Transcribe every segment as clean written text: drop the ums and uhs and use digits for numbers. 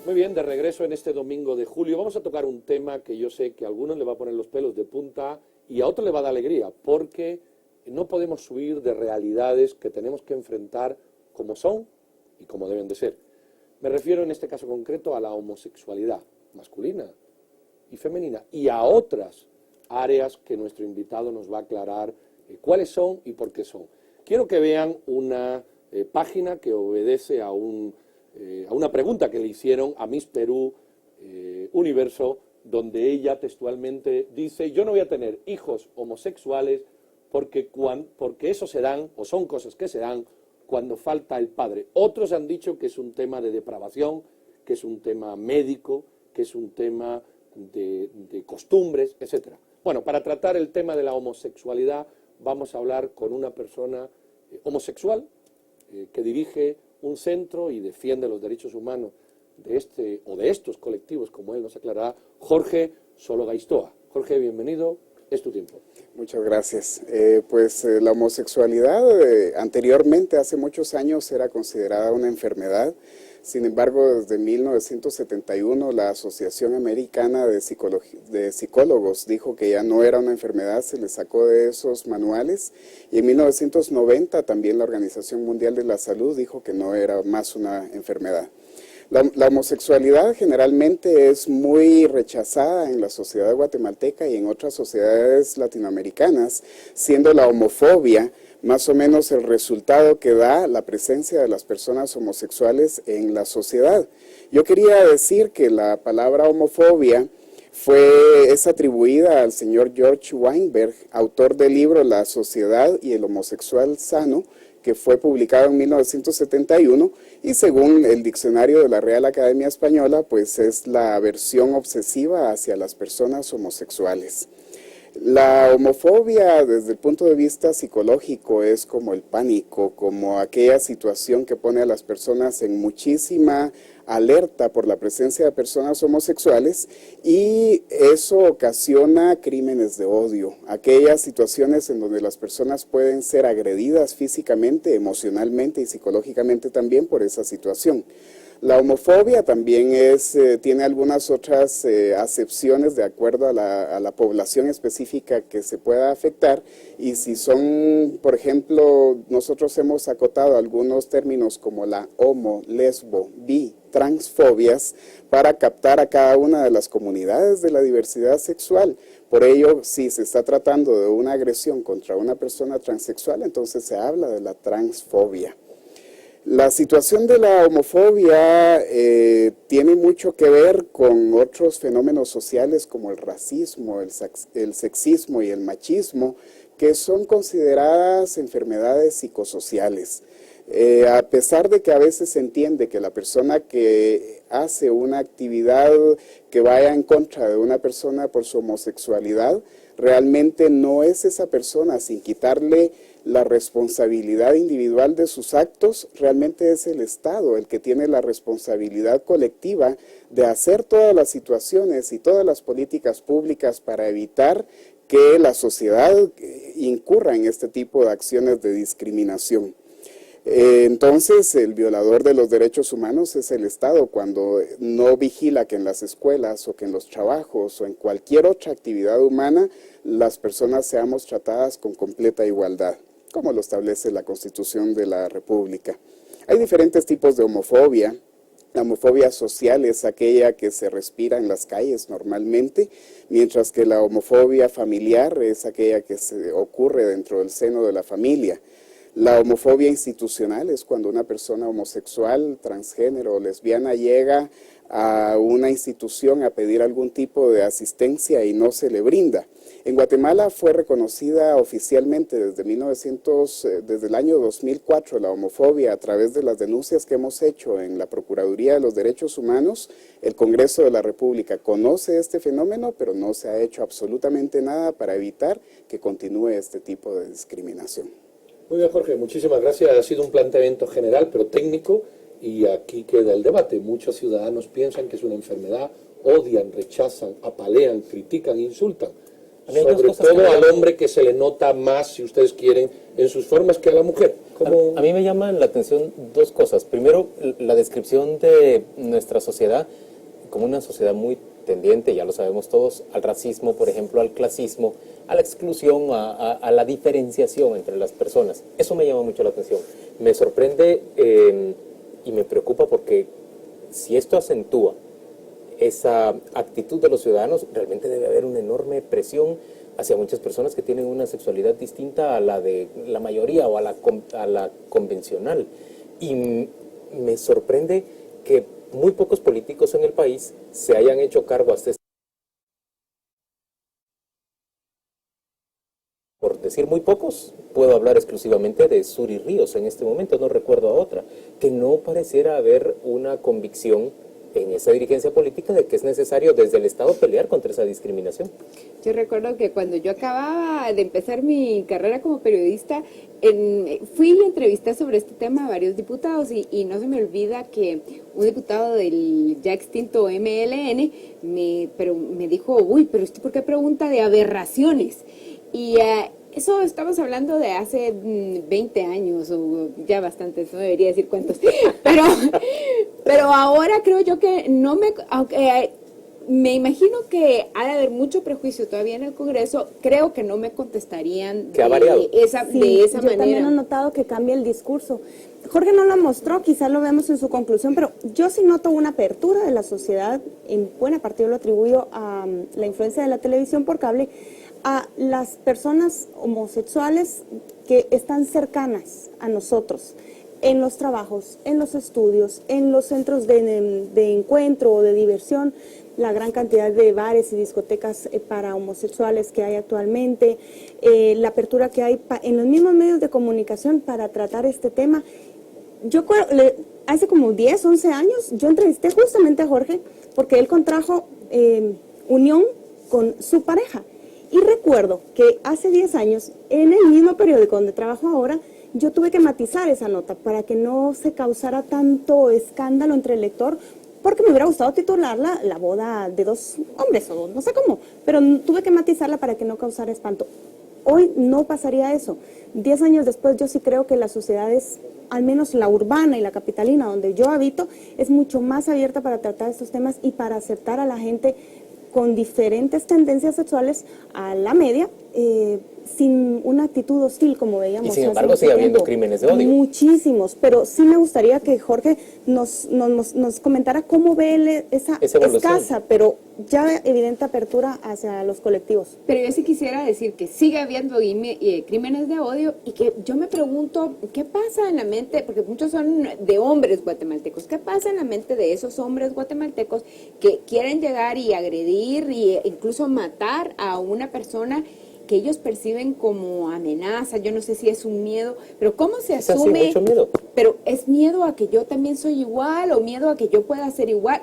Muy bien, de regreso en este domingo de julio vamos a tocar un tema que yo sé que a algunos le va a poner los pelos de punta y a otros le va a dar alegría, porque no podemos huir de realidades que tenemos que enfrentar como son y como deben de ser. Me refiero en este caso concreto a la homosexualidad masculina y femenina y a otras áreas que nuestro invitado nos va a aclarar cuáles son y por qué son. Quiero que vean una página que obedece a una pregunta que le hicieron a Miss Perú Universo, donde ella textualmente dice: yo no voy a tener hijos homosexuales porque eso se dan, o son cosas que se dan, cuando falta el padre. Otros han dicho que es un tema de depravación, que es un tema médico, que es un tema de costumbres, etc. Bueno, para tratar el tema de la homosexualidad vamos a hablar con una persona homosexual que dirige un centro y defiende los derechos humanos de este o de estos colectivos, como él nos aclarará, Jorge Sologaistoa. Jorge, bienvenido, es tu tiempo. Muchas gracias. La homosexualidad anteriormente, hace muchos años, era considerada una enfermedad. Sin embargo, desde 1971 la Asociación Americana de Psicólogos dijo que ya no era una enfermedad, se le sacó de esos manuales, y en 1990 también la Organización Mundial de la Salud dijo que no era más una enfermedad. La homosexualidad generalmente es muy rechazada en la sociedad guatemalteca y en otras sociedades latinoamericanas, siendo la homofobia más o menos el resultado que da la presencia de las personas homosexuales en la sociedad. Yo quería decir que la palabra homofobia es atribuida al señor George Weinberg, autor del libro La sociedad y el homosexual sano, que fue publicado en 1971, y según el diccionario de la Real Academia Española, pues es la aversión obsesiva hacia las personas homosexuales. La homofobia desde el punto de vista psicológico es como el pánico, como aquella situación que pone a las personas en muchísima alerta por la presencia de personas homosexuales, y eso ocasiona crímenes de odio, aquellas situaciones en donde las personas pueden ser agredidas físicamente, emocionalmente y psicológicamente también por esa situación. La homofobia también tiene algunas otras acepciones de acuerdo a la población específica que se pueda afectar, y si son, por ejemplo, nosotros hemos acotado algunos términos como la homo, lesbo, bi, transfobias para captar a cada una de las comunidades de la diversidad sexual. Por ello, si se está tratando de una agresión contra una persona transexual, entonces se habla de la transfobia. La situación de la homofobia tiene mucho que ver con otros fenómenos sociales como el racismo, el sexismo y el machismo, que son consideradas enfermedades psicosociales. A pesar de que a veces se entiende que la persona que hace una actividad que vaya en contra de una persona por su homosexualidad, realmente no es esa persona, sin quitarle la responsabilidad individual de sus actos, realmente es el Estado el que tiene la responsabilidad colectiva de hacer todas las situaciones y todas las políticas públicas para evitar que la sociedad incurra en este tipo de acciones de discriminación. Entonces, el violador de los derechos humanos es el Estado cuando no vigila que en las escuelas o que en los trabajos o en cualquier otra actividad humana las personas seamos tratadas con completa igualdad, como lo establece la Constitución de la República. Hay diferentes tipos de homofobia. La homofobia social es aquella que se respira en las calles normalmente, mientras que la homofobia familiar es aquella que ocurre dentro del seno de la familia. La homofobia institucional es cuando una persona homosexual, transgénero o lesbiana llega a una institución a pedir algún tipo de asistencia y no se le brinda. En Guatemala fue reconocida oficialmente desde el año 2004 la homofobia a través de las denuncias que hemos hecho en la Procuraduría de los Derechos Humanos. El Congreso de la República conoce este fenómeno, pero no se ha hecho absolutamente nada para evitar que continúe este tipo de discriminación. Muy bien, Jorge, muchísimas gracias. Ha sido un planteamiento general, pero técnico, y aquí queda el debate. Muchos ciudadanos piensan que es una enfermedad, odian, rechazan, apalean, critican, insultan. Sobre todo al hombre que se le nota más, si ustedes quieren, en sus formas que a la mujer. ¿Cómo? A mí me llaman la atención dos cosas. Primero, la descripción de nuestra sociedad como una sociedad muy tendiente, ya lo sabemos todos, al racismo, por ejemplo, al clasismo, a la exclusión, a la diferenciación entre las personas. Eso me llama mucho la atención. Me sorprende y me preocupa porque si esto acentúa esa actitud de los ciudadanos, realmente debe haber una enorme presión hacia muchas personas que tienen una sexualidad distinta a la de la mayoría o a la convencional. Y me sorprende que muy pocos políticos en el país se hayan hecho cargo hasta por decir muy pocos, puedo hablar exclusivamente de Suri Ríos en este momento, no recuerdo a otra, que no pareciera haber una convicción en esa dirigencia política de que es necesario desde el Estado pelear contra esa discriminación. Yo recuerdo que cuando yo acababa de empezar mi carrera como periodista, fui y entrevisté sobre este tema a varios diputados y no se me olvida que un diputado del ya extinto MLN me dijo, uy, pero ¿usted por qué pregunta de aberraciones? Y eso estamos hablando de hace 20 años, o ya bastantes, no debería decir cuántos, pero ahora creo yo que no me, aunque me imagino que ha de haber mucho prejuicio todavía en el Congreso, creo que no me contestarían que ha variado. de esa Yo manera. también he notado que cambia el discurso. Jorge no lo mostró, quizás lo vemos en su conclusión, pero yo sí noto una apertura de la sociedad, en buena parte yo lo atribuyo a la influencia de la televisión por cable, a las personas homosexuales que están cercanas a nosotros, en los trabajos, en los estudios, en los centros de encuentro o de diversión, la gran cantidad de bares y discotecas para homosexuales que hay actualmente, la apertura que hay en los mismos medios de comunicación para tratar este tema. Yo hace como 10, 11 años, yo entrevisté justamente a Jorge porque él contrajo unión con su pareja. Y recuerdo que hace 10 años, en el mismo periódico donde trabajo ahora, yo tuve que matizar esa nota para que no se causara tanto escándalo entre el lector, porque me hubiera gustado titularla La boda de dos hombres, o no sé cómo, pero tuve que matizarla para que no causara espanto. Hoy no pasaría eso. 10 años después yo sí creo que las sociedades, al menos la urbana y la capitalina, donde yo habito, es mucho más abierta para tratar estos temas y para aceptar a la gente con diferentes tendencias sexuales a la media, sin una actitud hostil, como veíamos. Y sin embargo sigue habiendo crímenes de odio. Muchísimos, pero sí me gustaría que Jorge nos comentara cómo ve él esa escasa, pero ya evidente apertura hacia los colectivos. Pero yo sí quisiera decir que sigue habiendo crímenes de odio y que yo me pregunto, ¿qué pasa en la mente? Porque muchos son de hombres guatemaltecos. ¿Qué pasa en la mente de esos hombres guatemaltecos que quieren llegar y agredir e incluso matar a una persona que ellos perciben como amenaza? Yo no sé si es un miedo, pero ¿cómo se asume? Sí, mucho miedo. Pero ¿es miedo a que yo también soy igual o miedo a que yo pueda ser igual?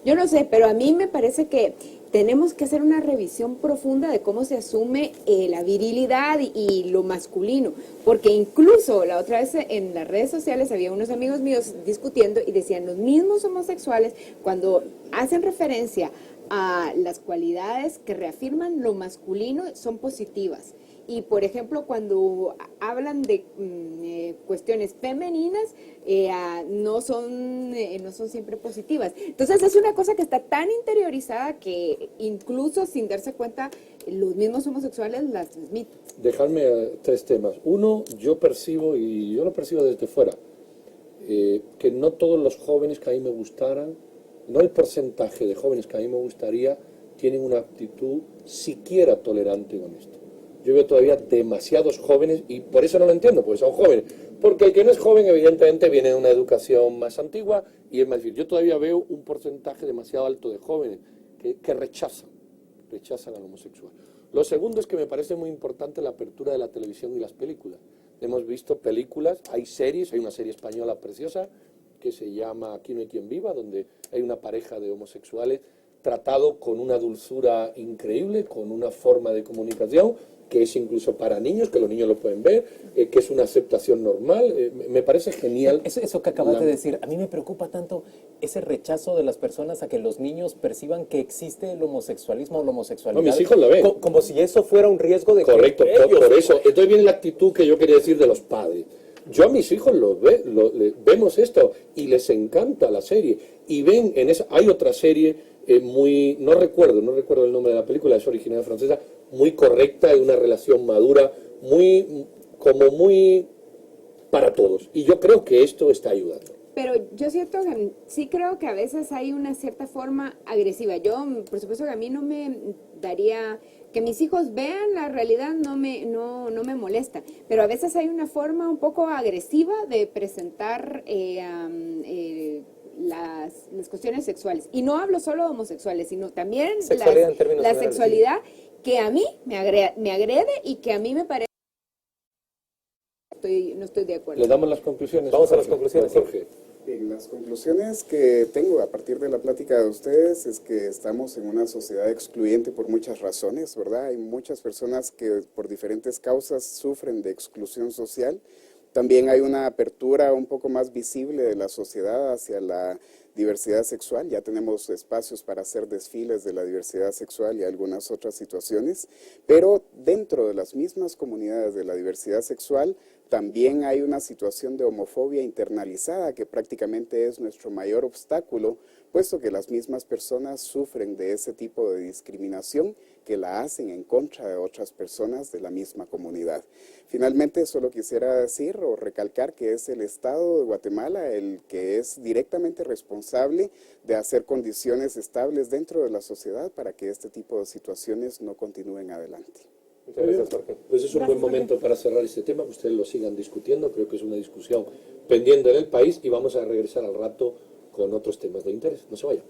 Yo no sé, pero a mí me parece que tenemos que hacer una revisión profunda de cómo se asume la virilidad y lo masculino, porque incluso la otra vez en las redes sociales había unos amigos míos discutiendo y decían los mismos homosexuales cuando hacen referencia a las cualidades que reafirman lo masculino son positivas. Y, por ejemplo, cuando hablan de cuestiones femeninas, no son siempre positivas. Entonces, es una cosa que está tan interiorizada que incluso sin darse cuenta, los mismos homosexuales las transmiten. Dejadme 3 temas. Uno, yo percibo, y yo lo percibo desde fuera, que no todos los jóvenes que a mí me gustaran, no el porcentaje de jóvenes que a mí me gustaría, tienen una actitud siquiera tolerante con esto. Yo veo todavía demasiados jóvenes, y por eso no lo entiendo, porque son jóvenes. Porque el que no es joven, evidentemente, viene de una educación más antigua y es más difícil. Yo todavía veo un porcentaje demasiado alto de jóvenes que rechazan al homosexual. Lo segundo es que me parece muy importante la apertura de la televisión y las películas. Hemos visto películas, hay series, hay una serie española preciosa que se llama Aquí no hay quien viva, donde hay una pareja de homosexuales tratado con una dulzura increíble, con una forma de comunicación que es incluso para niños, que los niños lo pueden ver, que es una aceptación normal. Me parece genial. Eso que acabas de decir, a mí me preocupa tanto ese rechazo de las personas a que los niños perciban que existe el homosexualismo o la homosexualidad. No, mis hijos lo ven. Como si eso fuera un riesgo de Correcto, que ellos... por eso. Entonces viene la actitud que yo quería decir de los padres. yo a mis hijos vemos esto y les encanta la serie. Y ven en esa, hay otra serie no recuerdo el nombre de la película, es original francesa, muy correcta, de una relación madura, muy para todos. Y yo creo que esto está ayudando. Pero yo sí creo que a veces hay una cierta forma agresiva. Yo, por supuesto que a mí no me daría, que mis hijos vean la realidad no me molesta, pero a veces hay una forma un poco agresiva de presentar las cuestiones sexuales. Y no hablo solo de homosexuales, sino también la sexualidad que a mí me agrede y que a mí me parece no estoy de acuerdo. ¿Le damos las conclusiones? Vamos a las conclusiones, Jorge. Bien, las conclusiones que tengo a partir de la plática de ustedes es que estamos en una sociedad excluyente por muchas razones, ¿verdad? Hay muchas personas que por diferentes causas sufren de exclusión social. También hay una apertura un poco más visible de la sociedad hacia la diversidad sexual. Ya tenemos espacios para hacer desfiles de la diversidad sexual y algunas otras situaciones. Pero dentro de las mismas comunidades de la diversidad sexual también hay una situación de homofobia internalizada que prácticamente es nuestro mayor obstáculo, puesto que las mismas personas sufren de ese tipo de discriminación que la hacen en contra de otras personas de la misma comunidad. Finalmente, solo quisiera decir o recalcar que es el Estado de Guatemala el que es directamente responsable de hacer condiciones estables dentro de la sociedad para que este tipo de situaciones no continúen adelante. Muchas gracias, Jorge. Pues es un buen momento para cerrar este tema, que ustedes lo sigan discutiendo. Creo que es una discusión pendiente en el país y vamos a regresar al rato con otros temas de interés. No se vayan.